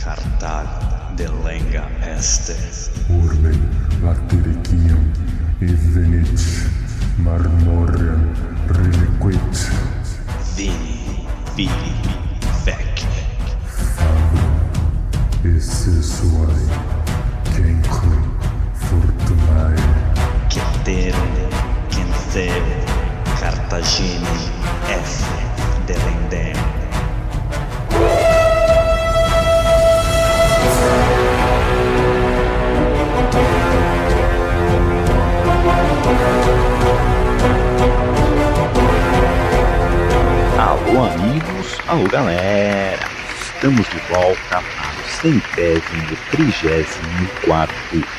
cartag de lenga este. Urben latiricium evenit marmoriam reliquit. Vini, vidi, vec. Fabrum esse suae cenco fortunae. Ceterum, Cenceo, Cartaginem, F. delendem. Alô amigos, alô galera, estamos de volta para o 134º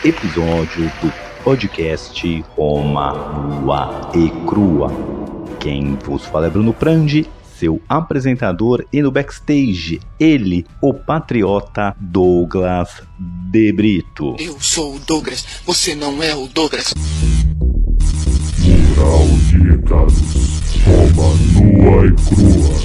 episódio do podcast Roma Nua e Crua. Quem vos fala é Bruno Prandi, seu apresentador, e no backstage, ele, o patriota Douglas De Brito. Eu sou o Douglas, você não é o Douglas. Mural de recados, Roma nua e crua.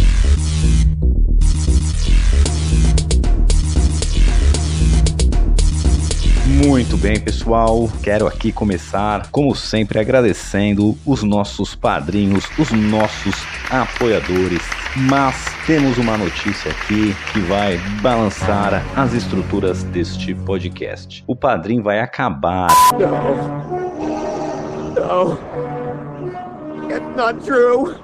Muito bem, pessoal, quero aqui começar, como sempre, agradecendo os nossos padrinhos, os nossos apoiadores, mas temos uma notícia aqui que vai balançar as estruturas deste podcast. O padrinho vai acabar. No, it's not true.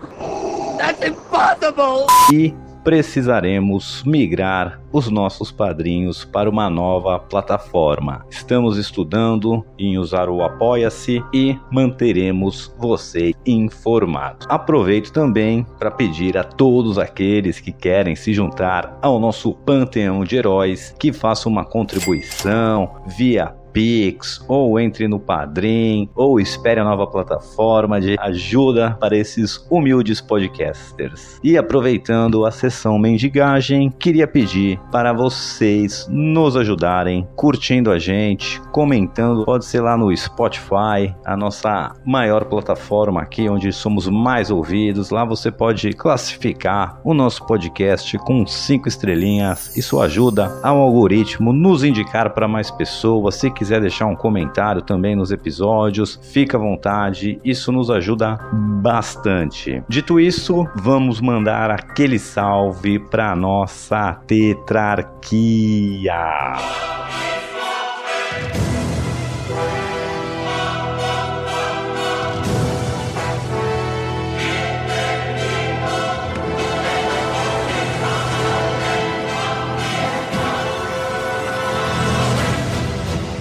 That's impossible. E precisaremos migrar os nossos padrinhos para uma nova plataforma. Estamos estudando em usar o Apoia-se e manteremos você informado. Aproveito também para pedir a todos aqueles que querem se juntar ao nosso panteão de heróis que façam uma contribuição via Pix, ou entre no Padrim, ou espere a nova plataforma de ajuda para esses humildes podcasters. E aproveitando a sessão mendigagem, queria pedir para vocês nos ajudarem curtindo a gente, comentando, pode ser lá no Spotify, a nossa maior plataforma aqui, onde somos mais ouvidos. Lá você pode classificar o nosso podcast com 5 estrelinhas. Isso ajuda ao algoritmo nos indicar para mais pessoas. Se quiser deixar um comentário também nos episódios, fica à vontade, isso nos ajuda bastante. Dito isso, vamos mandar aquele salve para nossa tetrarquia.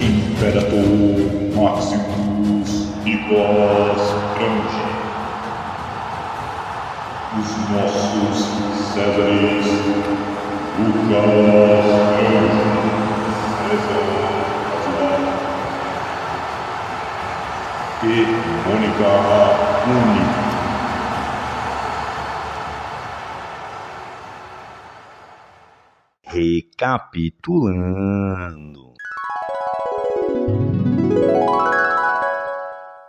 Imperator Maximus Nicolas Prandi. Os nossos Césares Lucas Prandi, César Atual e Mônica Única. Recapitulando.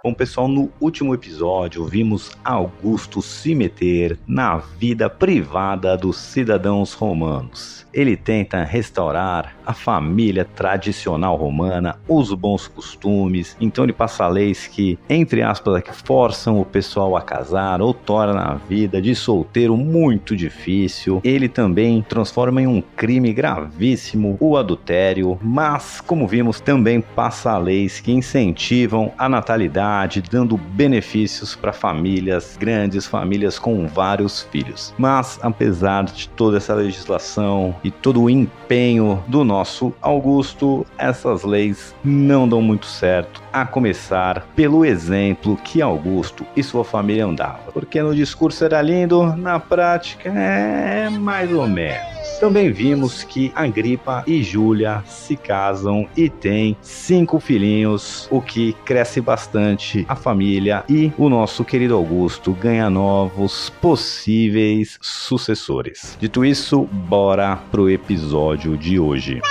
Bom, pessoal, no último episódio vimos Augusto se meter na vida privada dos cidadãos romanos. Ele tenta restaurar a família tradicional romana, os bons costumes. Então ele passa leis que, entre aspas, que forçam o pessoal a casar ou torna a vida de solteiro muito difícil. Ele também transforma em um crime gravíssimo o adultério, mas, como vimos, também passa leis que incentivam a natalidade, dando benefícios para famílias grandes, famílias com vários filhos. Mas, apesar de toda essa legislação e todo o empenho do nosso Augusto, essas leis não dão muito certo, a começar pelo exemplo que Augusto e sua família andavam. Porque no discurso era lindo, na prática é mais ou menos. Também vimos que Agripa e Júlia se casam e têm 5 filhinhos, o que cresce bastante a família, e o nosso querido Augusto ganha novos possíveis sucessores. Dito isso, bora pro episódio de hoje.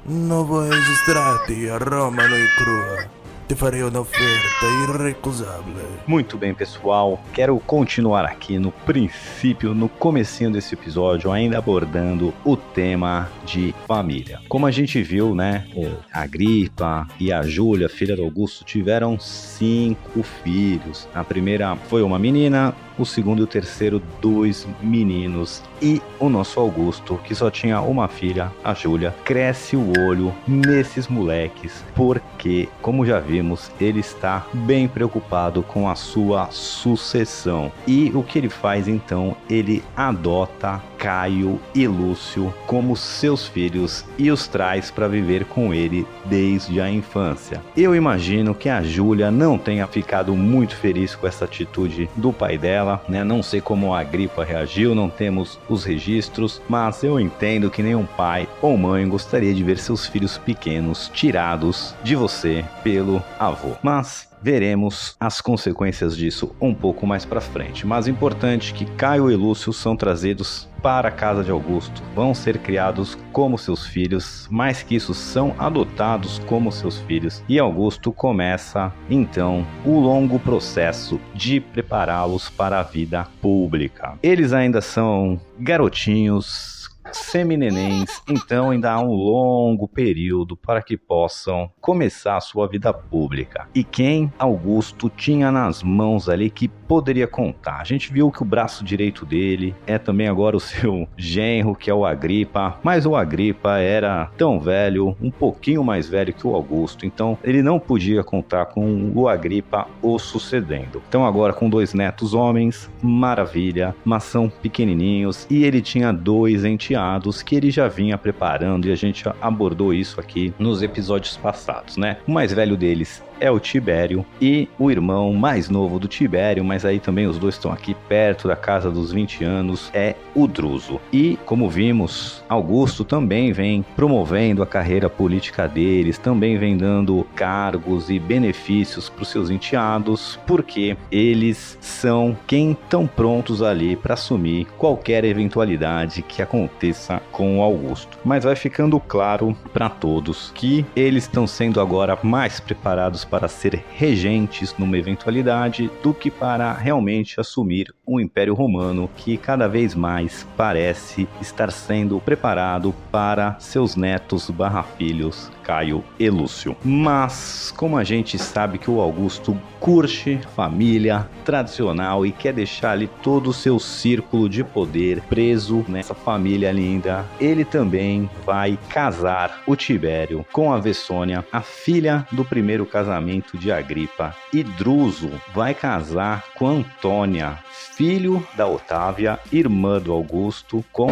No voi registrati a Roma nua e crua. te farei uma oferta irrecusável. Muito bem, pessoal, quero continuar aqui no princípio, no comecinho desse episódio, ainda abordando o tema de família. Como a gente viu, né, a Agripa e a Júlia, filha do Augusto, tiveram 5 filhos. A primeira foi uma menina, o segundo e o terceiro 2 meninos. E o nosso Augusto, que só tinha uma filha, a Júlia, cresce o olho nesses moleques, porque, como já vimos, ele está bem preocupado com a sua sucessão. E o que ele faz então? Ele adota Caio e Lúcio como seus filhos e os traz para viver com ele desde a infância. Eu imagino que a Júlia não tenha ficado muito feliz com essa atitude do pai dela, né? Não sei como a Agripa reagiu, não temos os registros, mas eu entendo que nenhum pai ou mãe gostaria de ver seus filhos pequenos tirados de você pelo avô. Mas veremos as consequências disso um pouco mais para frente. Mas importante que Caio e Lúcio são trazidos para a casa de Augusto, vão ser criados como seus filhos, mais que isso, são adotados como seus filhos, e Augusto começa então o longo processo de prepará-los para a vida pública. Eles ainda são garotinhos, semi-nenéns, então ainda há um longo período para que possam começar a sua vida pública. E quem Augusto tinha nas mãos ali que poderia contar? A gente viu que o braço direito dele é também agora o seu genro, que é o Agripa, mas o Agripa era tão velho, um pouquinho mais velho que o Augusto, então ele não podia contar com o Agripa o sucedendo. Então agora com 2 netos homens, maravilha, mas são pequenininhos, e ele tinha 2 enteados que ele já vinha preparando, e a gente abordou isso aqui nos episódios passados, né? O mais velho deles é o Tibério, e o irmão mais novo do Tibério, mas aí também os dois estão aqui perto da casa dos 20 anos, é o Druso. E como vimos, Augusto também vem promovendo a carreira política deles, também vem dando cargos e benefícios para os seus enteados, porque eles são quem estão prontos ali para assumir qualquer eventualidade que aconteça com o Augusto. Mas vai ficando claro para todos que eles estão sendo agora mais preparados para ser regentes numa eventualidade do que para realmente assumir um Império Romano que cada vez mais parece estar sendo preparado para seus netos / filhos Caio e Lúcio. Mas como a gente sabe que o Augusto curte família tradicional e quer deixar ali todo o seu círculo de poder preso nessa família linda, ele também vai casar o Tibério com a Vessônia, a filha do primeiro casamento de Agripa, e Druso vai casar com Antônia, filho da Otávia, irmã do Augusto, com...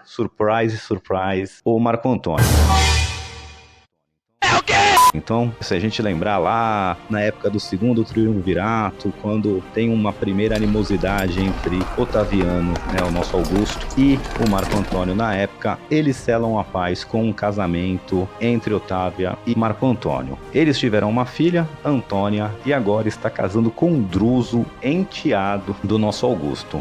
Surprise, surprise, o Marco Antônio. É o quê? Então, se a gente lembrar lá na época do segundo triunvirato, quando tem uma primeira animosidade entre Otaviano, né, o nosso Augusto, e o Marco Antônio na época, eles selam a paz com um casamento entre Otávia e Marco Antônio. Eles tiveram uma filha, Antônia, e agora está casando com um Druso, enteado do nosso Augusto.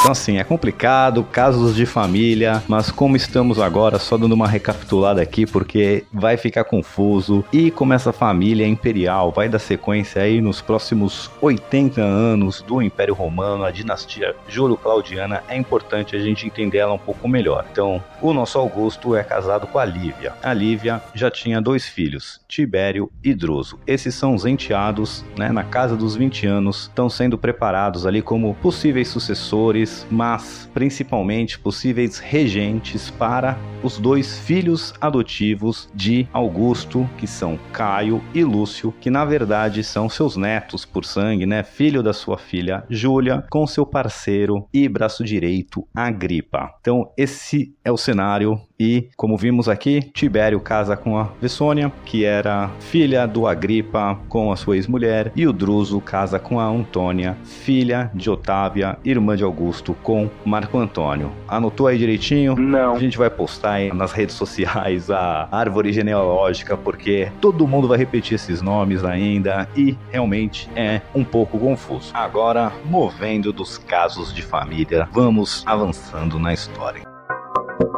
Então assim, é complicado, casos de família, mas como estamos agora, só dando uma recapitulada aqui, porque vai ficar confuso, e como essa família imperial vai dar sequência aí nos próximos 80 anos do Império Romano, a dinastia Júlio-Claudiana, é importante a gente entender ela um pouco melhor. Então, o nosso Augusto é casado com a Lívia. A Lívia já tinha 2 filhos, Tibério e Druso. Esses são os enteados, né, na casa dos 20 anos, estão sendo preparados ali como possíveis sucessores, mas principalmente possíveis regentes para os 2 filhos adotivos de Augusto, que são Caio e Lúcio, que na verdade são seus netos por sangue, né? Filho da sua filha Júlia, com seu parceiro e braço direito Agripa. Então esse é o cenário. E, como vimos aqui, Tibério casa com a Vessônia, que era filha do Agripa com a sua ex-mulher, e o Druso casa com a Antônia, filha de Otávia, irmã de Augusto, Augusto com Marco Antônio. Anotou aí direitinho? Não. A gente vai postar aí nas redes sociais a árvore genealógica, porque todo mundo vai repetir esses nomes ainda e realmente é um pouco confuso. Agora, movendo dos casos de família, vamos avançando na história.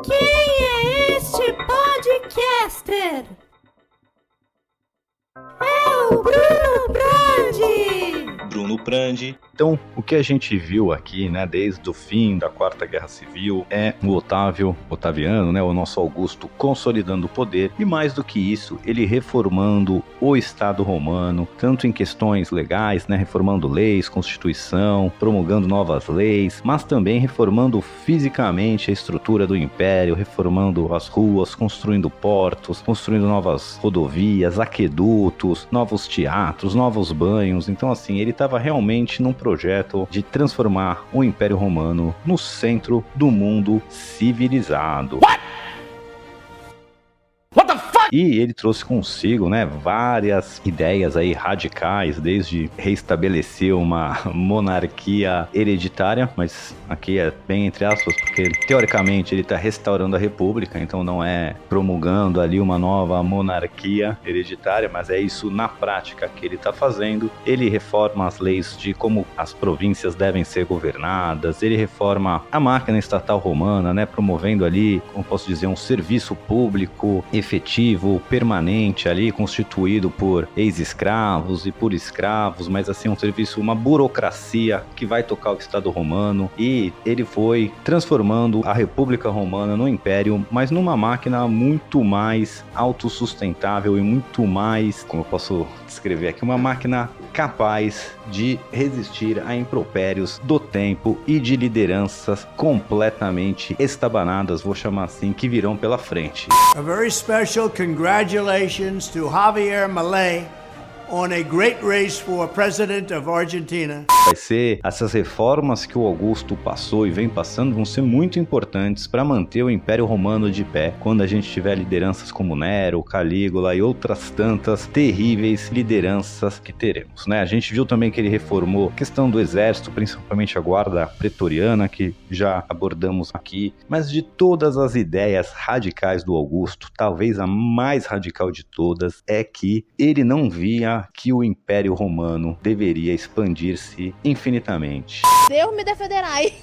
Quem é este podcaster? É o Bruno Brandi! Bruno Prandi. Então, o que a gente viu aqui, né, desde o fim da Quarta Guerra Civil, é o Otaviano, né, o nosso Augusto, consolidando o poder, e mais do que isso, ele reformando o Estado romano, tanto em questões legais, né, reformando leis, constituição, promulgando novas leis, mas também reformando fisicamente a estrutura do Império, reformando as ruas, construindo portos, construindo novas rodovias, aquedutos, novos teatros, novos banhos. Então, assim, ele estava realmente num projeto de transformar o Império Romano no centro do mundo civilizado. E ele trouxe consigo, né, várias ideias aí radicais, desde reestabelecer uma monarquia hereditária, mas aqui é bem entre aspas, porque teoricamente ele está restaurando a república, então não é promulgando ali uma nova monarquia hereditária, mas é isso na prática que ele está fazendo. Ele reforma as leis de como as províncias devem ser governadas, ele reforma a máquina estatal romana, né, promovendo ali, como posso dizer, um serviço público efetivo, permanente ali, constituído por ex-escravos e por escravos, mas assim um serviço, uma burocracia que vai tocar o Estado romano. E ele foi transformando a República Romana no Império, mas numa máquina muito mais autossustentável e muito mais, como eu posso descrever aqui, uma máquina capaz de resistir a impropérios do tempo e de lideranças completamente estabanadas, vou chamar assim, que virão pela frente. A very special congratulations to Javier Milei on a great race for President of Argentina. Vai ser, essas reformas que o Augusto passou e vem passando vão ser muito importantes para manter o Império Romano de pé quando a gente tiver lideranças como Nero, Calígula e outras tantas terríveis lideranças que teremos, né? A gente viu também que ele reformou a questão do exército, principalmente a guarda pretoriana, que já abordamos aqui, mas de todas as ideias radicais do Augusto, talvez a mais radical de todas é que ele não via que o Império Romano deveria expandir-se infinitamente. Deus me defenderai.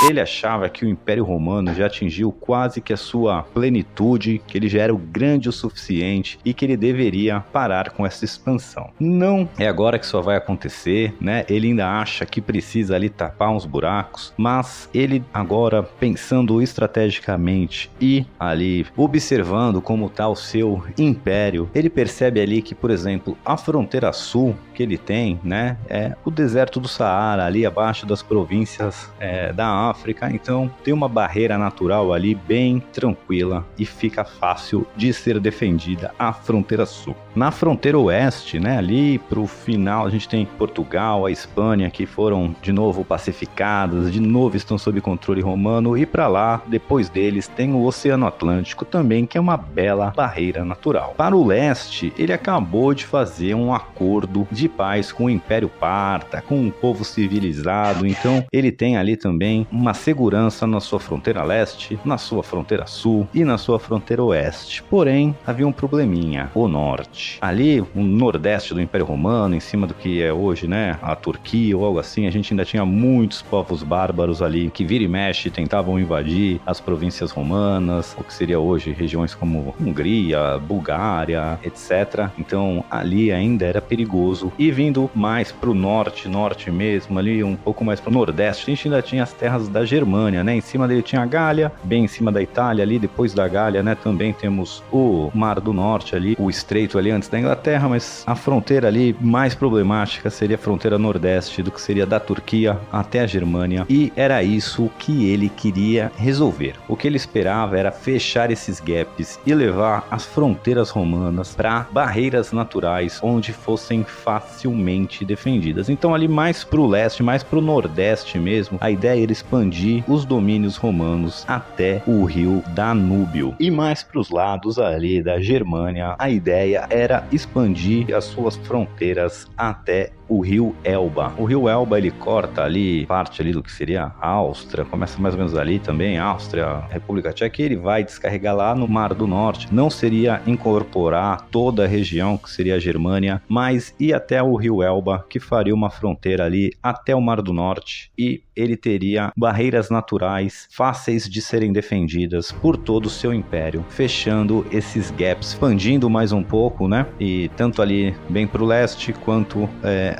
Ele achava que o Império Romano já atingiu quase que a sua plenitude, que ele já era grande o suficiente e que ele deveria parar com essa expansão. Não é agora que só vai acontecer, né? Ele ainda acha que precisa ali tapar uns buracos, mas ele agora, pensando estrategicamente e ali observando como está o seu império, ele percebe ali que, por exemplo, a fronteira sul que ele tem, né, é o deserto do Saara, ali abaixo das províncias da África, então tem uma barreira natural ali bem tranquila e fica fácil de ser defendida a fronteira sul. Na fronteira oeste, né, ali pro final, a gente tem Portugal, a Espanha, que foram de novo pacificadas, de novo estão sob controle romano, e para lá, depois deles, tem o Oceano Atlântico também, que é uma bela barreira natural. Para o leste, ele acabou de fazer um acordo de paz com o Império Parta, com um povo civilizado, então ele tem ali também uma segurança na sua fronteira leste, na sua fronteira sul e na sua fronteira oeste. Porém, havia um probleminha, o norte. Ali, o nordeste do Império Romano, em cima do que é hoje, né, a Turquia ou algo assim, a gente ainda tinha muitos povos bárbaros ali, que vira e mexe tentavam invadir as províncias romanas, o que seria hoje regiões como Hungria, Bulgária, etc. Então, ali ainda era perigoso. E vindo mais pro norte mesmo, ali um pouco mais pro nordeste, a gente ainda tinha as terras da Germânia, né? Em cima dele tinha a Gália, bem em cima da Itália ali, depois da Gália, né? Também temos o Mar do Norte ali, o estreito ali antes da Inglaterra, mas a fronteira ali mais problemática seria a fronteira nordeste, do que seria da Turquia até a Germânia, e era isso que ele queria resolver. O que ele esperava era fechar esses gaps e levar as fronteiras romanas para barreiras naturais onde fossem facilmente defendidas. Então ali mais pro leste, mais pro nordeste mesmo, a ideia era expandir os domínios romanos até o rio Danúbio. E mais para os lados ali da Germânia, a ideia era expandir as suas fronteiras até o rio Elba. O rio Elba, ele corta ali parte ali do que seria a Áustria, começa mais ou menos ali também, Áustria, República Tcheca, e ele vai descarregar lá no Mar do Norte. Não seria incorporar toda a região que seria a Germânia, mas ir até o rio Elba, que faria uma fronteira ali até o Mar do Norte, e ele teria barreiras naturais fáceis de serem defendidas por todo o seu império, fechando esses gaps, expandindo mais um pouco, né? E tanto ali bem para o leste quanto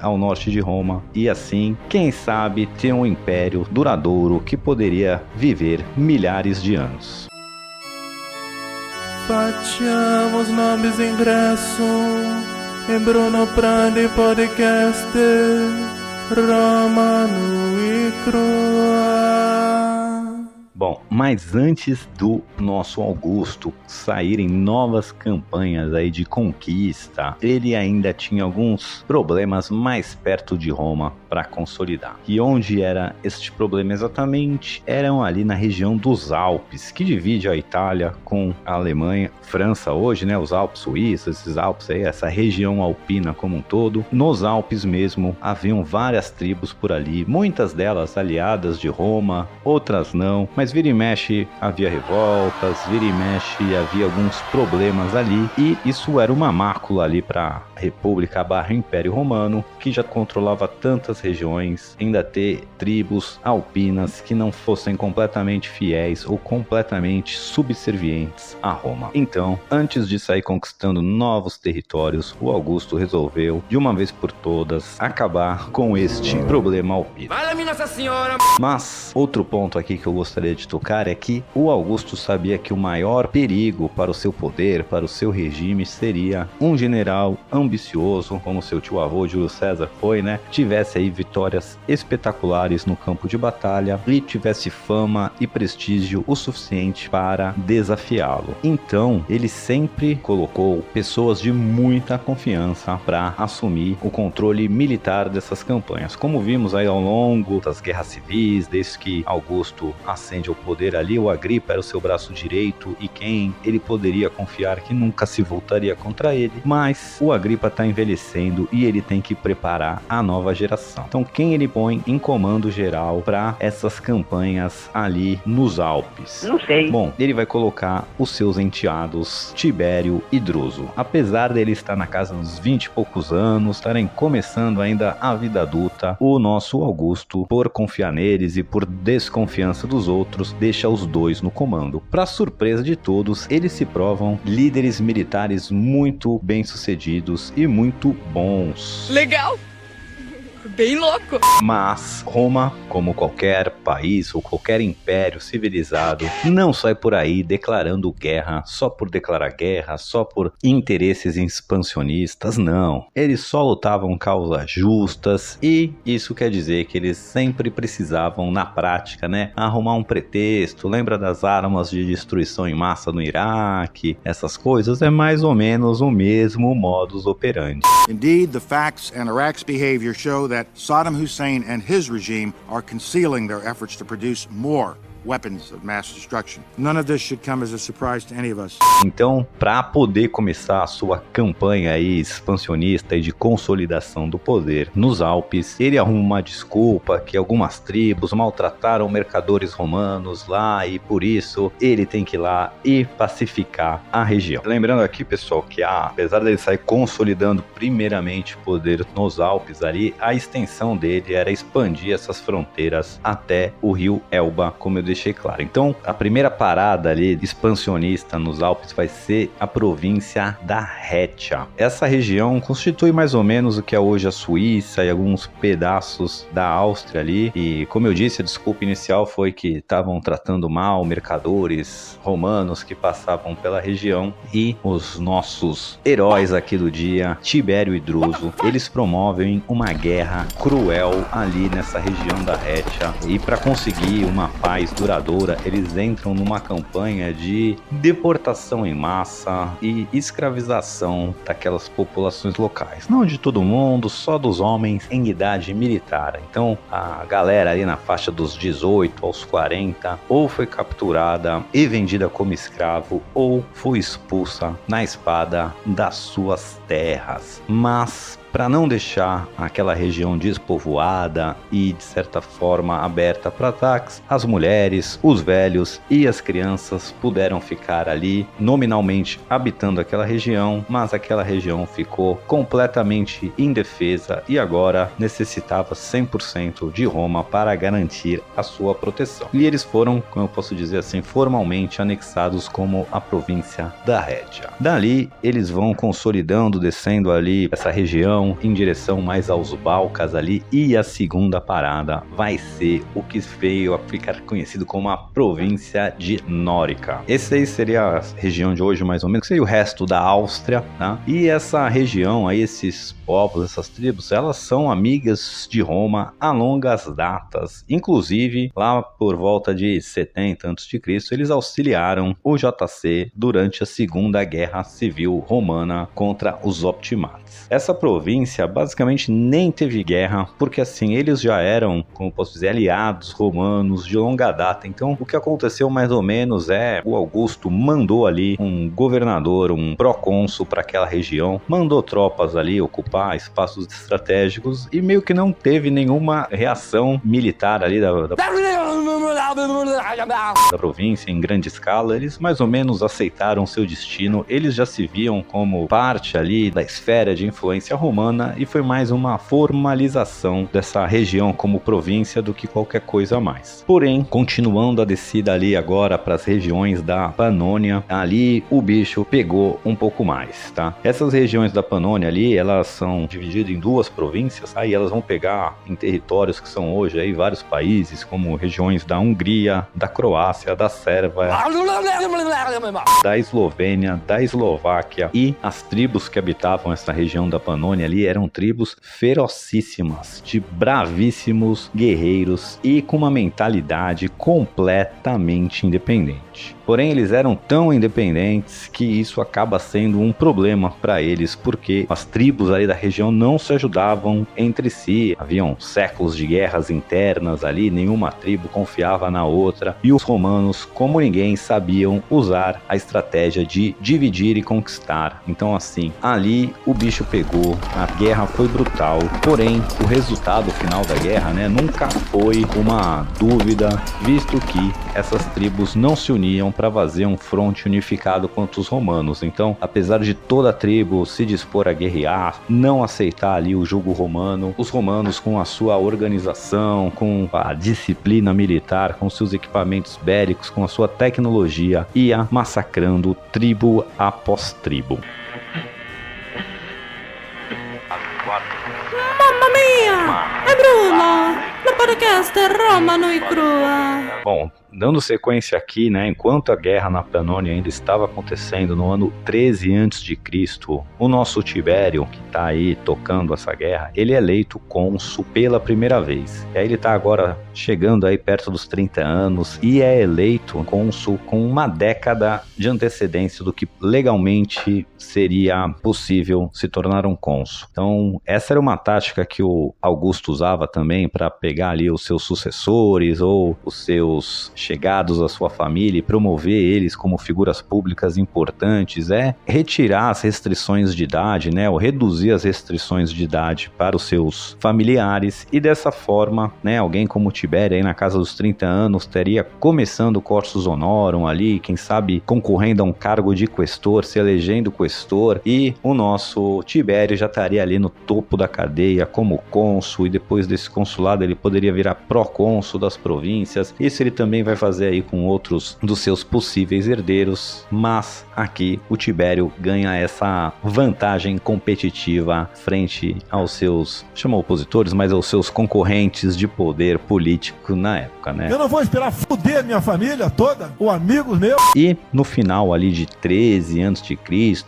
ao norte de Roma, e assim, quem sabe, ter um império duradouro que poderia viver milhares de anos. Facciamo snobis ingresso in Bruno Prandi Podcast Roma nui crua. Bom, mas antes do nosso Augusto sair em novas campanhas aí de conquista, ele ainda tinha alguns problemas mais perto de Roma para consolidar. E onde era este problema exatamente? Eram ali na região dos Alpes, que divide a Itália com a Alemanha, França hoje, né? Os Alpes suíços, esses Alpes aí, essa região alpina como um todo. Nos Alpes mesmo, haviam várias tribos por ali, muitas delas aliadas de Roma, outras não, mas vira e mexe havia revoltas, vira e mexe havia alguns problemas ali, e isso era uma mácula ali para a República / Império Romano, que já controlava tantas regiões, ainda ter tribos alpinas que não fossem completamente fiéis ou completamente subservientes a Roma. Então, antes de sair conquistando novos territórios, o Augusto resolveu, de uma vez por todas, acabar com este problema alpino. Fala-me, Nossa Senhora! Mas, outro ponto aqui que eu gostaria de tocar é que o Augusto sabia que o maior perigo para o seu poder, para o seu regime, seria um general ambicioso, como seu tio avô Júlio César foi, né? Tivesse aí vitórias espetaculares no campo de batalha e tivesse fama e prestígio o suficiente para desafiá-lo. Então, ele sempre colocou pessoas de muita confiança para assumir o controle militar dessas campanhas. Como vimos aí ao longo das guerras civis, desde que Augusto ascende ao poder ali, o Agripa era o seu braço direito e quem ele poderia confiar que nunca se voltaria contra ele, mas o Agripa está envelhecendo e ele tem que preparar a nova geração. Então quem ele põe em comando geral para essas campanhas ali nos Alpes? Não sei. Bom, ele vai colocar os seus enteados Tibério e Druso. Apesar dele estar na casa dos 20 e poucos anos, estarem começando ainda a vida adulta, o nosso Augusto, por confiar neles e por desconfiança dos outros, deixa os dois no comando. Para surpresa de todos, eles se provam líderes militares muito bem-sucedidos e muito bons. Legal! Bem louco! Mas Roma, como qualquer país ou qualquer império civilizado, não sai por aí declarando guerra só por declarar guerra, só por interesses expansionistas, não. Eles só lutavam causas justas e isso quer dizer que eles sempre precisavam, na prática, né, arrumar um pretexto. Lembra das armas de destruição em massa no Iraque? Essas coisas é mais ou menos o mesmo modus operandi. Indeed, the facts and Iraq's behavior show that Saddam Hussein and his regime are concealing their efforts to produce more weapons of mass destruction. None of this should come as a surprise to any of us. Então, para poder começar a sua campanha aí expansionista e de consolidação do poder nos Alpes, ele arruma uma desculpa que algumas tribos maltrataram mercadores romanos lá e por isso ele tem que ir lá e pacificar a região. Lembrando aqui, pessoal, que apesar dele sair consolidando primeiramente o poder nos Alpes ali, a extensão dele era expandir essas fronteiras até o rio Elba, como eu deixei claro. Então, a primeira parada ali expansionista nos Alpes vai ser a província da Rétia. Essa região constitui mais ou menos o que é hoje a Suíça e alguns pedaços da Áustria ali. E, como eu disse, a desculpa inicial foi que estavam tratando mal mercadores romanos que passavam pela região. E os nossos heróis aqui do dia, Tibério e Druso, eles promovem uma guerra cruel ali nessa região da Rétia. E para conseguir uma paz duradoura, eles entram numa campanha de deportação em massa e escravização daquelas populações locais. Não de todo mundo, só dos homens em idade militar. Então a galera ali na faixa dos 18 aos 40 ou foi capturada e vendida como escravo ou foi expulsa na espada das suas terras. Mas para não deixar aquela região despovoada e, de certa forma, aberta para ataques, as mulheres, os velhos e as crianças puderam ficar ali, nominalmente habitando aquela região, mas aquela região ficou completamente indefesa e agora necessitava 100% de Roma para garantir a sua proteção. E eles foram, como eu posso dizer assim, formalmente anexados como a província da Régia. Dali, eles vão consolidando, descendo ali essa região em direção mais aos Balcãs ali, e a segunda parada vai ser o que veio a ficar conhecido como a província de Nórica. Esse aí seria a região de hoje mais ou menos, que seria o resto da Áustria, tá? E essa região aí, esses povos, essas tribos, elas são amigas de Roma há longas datas. Inclusive, lá por volta de 70 a.C., eles auxiliaram o JC durante a Segunda Guerra Civil Romana contra os Optimates. Essa província basicamente nem teve guerra, porque assim, eles já eram, como posso dizer, aliados romanos de longa data. Então, o que aconteceu mais ou menos é, o Augusto mandou ali um governador, um procônsul para aquela região, mandou tropas ali ocupar espaços estratégicos e meio que não teve nenhuma reação militar ali da província em grande escala. Eles mais ou menos aceitaram seu destino, eles já se viam como parte ali da esfera de influência romana e foi mais uma formalização dessa região como província do que qualquer coisa a mais. Porém, continuando a descida ali agora para as regiões da Panônia, ali o bicho pegou um pouco mais, tá? Essas regiões da Panônia ali, elas são divididas em duas províncias, aí elas vão pegar em territórios que são hoje aí vários países, como regiões da Hungria, da Croácia, da Sérvia, da Eslovênia, da Eslováquia, e as tribos que habitavam essa região da Panônia ali eram tribos ferocíssimas, de bravíssimos guerreiros e com uma mentalidade completamente independente. Porém, eles eram tão independentes que isso acaba sendo um problema para eles, porque as tribos ali da região não se ajudavam entre si. Haviam séculos de guerras internas ali, nenhuma tribo confiava na outra, e os romanos, como ninguém, sabiam usar a estratégia de dividir e conquistar. Então assim, ali o bicho pegou, a guerra foi brutal, porém o resultado final da guerra, nunca foi uma dúvida, visto que essas tribos não se uniam para fazer um fronte unificado contra os romanos. Então, apesar de toda a tribo se dispor a guerrear, não aceitar ali o jugo romano, os romanos, com a sua organização, com a disciplina militar, com seus equipamentos bélicos, com a sua tecnologia, ia massacrando tribo após tribo. Mamma mia! É Bruno! No podcast Roma nua e crua. Bom, dando sequência aqui, enquanto a guerra na Panônia ainda estava acontecendo no ano 13 a.C., o nosso Tibério, que está aí tocando essa guerra, ele é eleito cônsul pela primeira vez. E aí ele está agora chegando aí perto dos 30 anos e é eleito cônsul com uma década de antecedência do que legalmente seria possível se tornar um cônsul. Então, essa era uma tática que o Augusto usava também para pegar ali os seus sucessores ou os seus chegados à sua família e promover eles como figuras públicas importantes, é retirar as restrições de idade, ou reduzir as restrições de idade para os seus familiares, e dessa forma, alguém como Tibério aí na casa dos 30 anos teria começando o cursus honorum ali, quem sabe concorrendo a um cargo de questor, se elegendo questor, e o nosso Tibério já estaria ali no topo da cadeia como cônsul, e depois desse consulado ele poderia virar procônsul das províncias. Isso ele também vai fazer aí com outros dos seus possíveis herdeiros, mas aqui o Tibério ganha essa vantagem competitiva frente aos seus, chama opositores, mas aos seus concorrentes de poder político na época, Eu não vou esperar fuder minha família toda, ou amigos meus. E no final ali de 13 a.C.,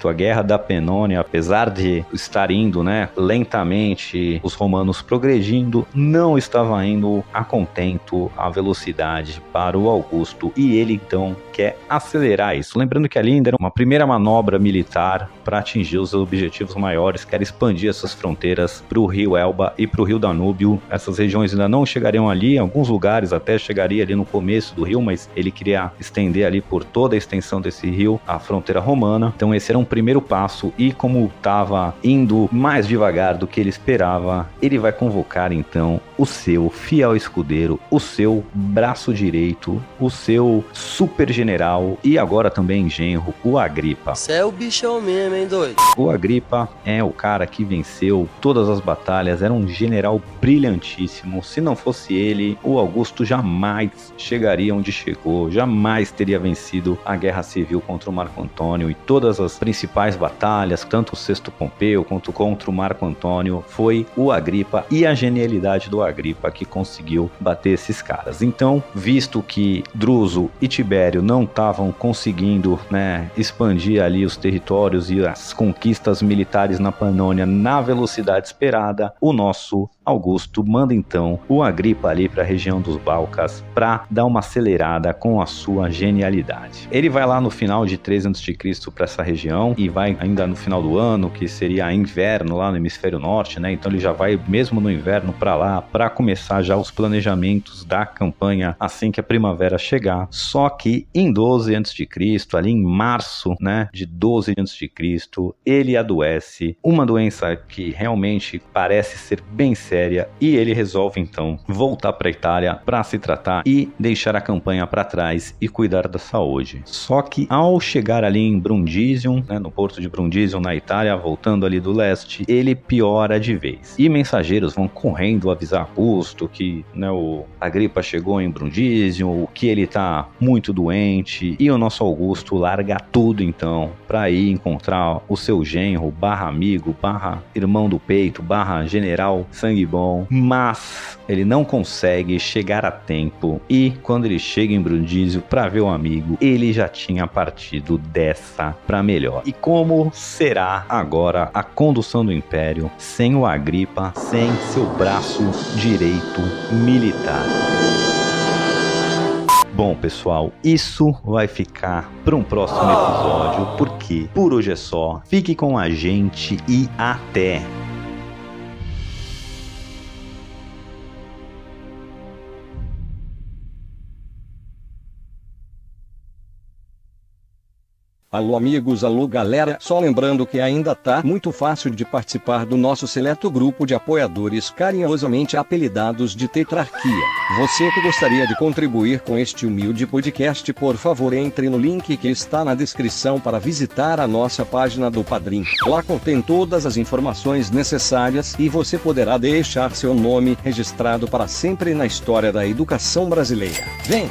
a guerra da Panônia, apesar de estar indo, lentamente, os romanos progredindo, não estava indo a contento a velocidade para para o Augusto e ele então quer acelerar isso. Lembrando que ali ainda era uma primeira manobra militar para atingir os objetivos maiores, que era expandir essas fronteiras para o rio Elba e para o rio Danúbio. Essas regiões ainda não chegariam ali, em alguns lugares até chegaria ali no começo do rio, mas ele queria estender ali por toda a extensão desse rio a fronteira romana. Então esse era um primeiro passo e como estava indo mais devagar do que ele esperava, ele vai convocar então o seu fiel escudeiro, o seu braço direito, o seu super general e agora também genro, o Agripa. Você é o bichão mesmo, hein, doido? O Agripa é o cara que venceu todas as batalhas, era um general brilhantíssimo. Se não fosse ele, o Augusto jamais chegaria onde chegou, jamais teria vencido a guerra civil contra o Marco Antônio e todas as principais batalhas, tanto o Sexto Pompeu quanto contra o Marco Antônio, foi o Agripa e a genialidade do Agripa que conseguiu bater esses caras. Então, visto que Druso e Tibério não estavam conseguindo, expandir ali os territórios e as conquistas militares na Panônia na velocidade esperada, o nosso Augusto manda então o Agripa ali para a região dos Balcãs para dar uma acelerada com a sua genialidade. Ele vai lá no final de 3 a.C. para essa região e vai ainda no final do ano, que seria inverno lá no hemisfério norte, então ele já vai mesmo no inverno para lá para começar já os planejamentos da campanha assim que a primavera chegar. Só que em 12 a.C., ali em março, de 12 a.C., ele adoece, uma doença que realmente parece ser bem séria, e ele resolve então voltar para a Itália para se tratar e deixar a campanha para trás e cuidar da saúde. Só que ao chegar ali em Brundisium, no porto de Brundisium na Itália, voltando ali do leste, ele piora de vez. E mensageiros vão correndo avisar Augusto que o Agripa chegou em Brundisium, que ele tá muito doente, e o nosso Augusto larga tudo então para ir encontrar o seu genro, barra amigo, barra irmão do peito, barra general sangue bom, mas ele não consegue chegar a tempo e quando ele chega em Brundisium para ver o amigo, ele já tinha partido dessa para melhor. E como será agora a condução do Império sem o Agripa, sem seu braço direito militar? Bom, pessoal, isso vai ficar para um próximo episódio, porque por hoje é só. Fique com a gente e até! Alô amigos, alô galera, só lembrando que ainda tá muito fácil de participar do nosso seleto grupo de apoiadores carinhosamente apelidados de Tetrarquia. Você que gostaria de contribuir com este humilde podcast, por favor entre no link que está na descrição para visitar a nossa página do Padrim. Lá contém todas as informações necessárias e você poderá deixar seu nome registrado para sempre na história da educação brasileira. Vem!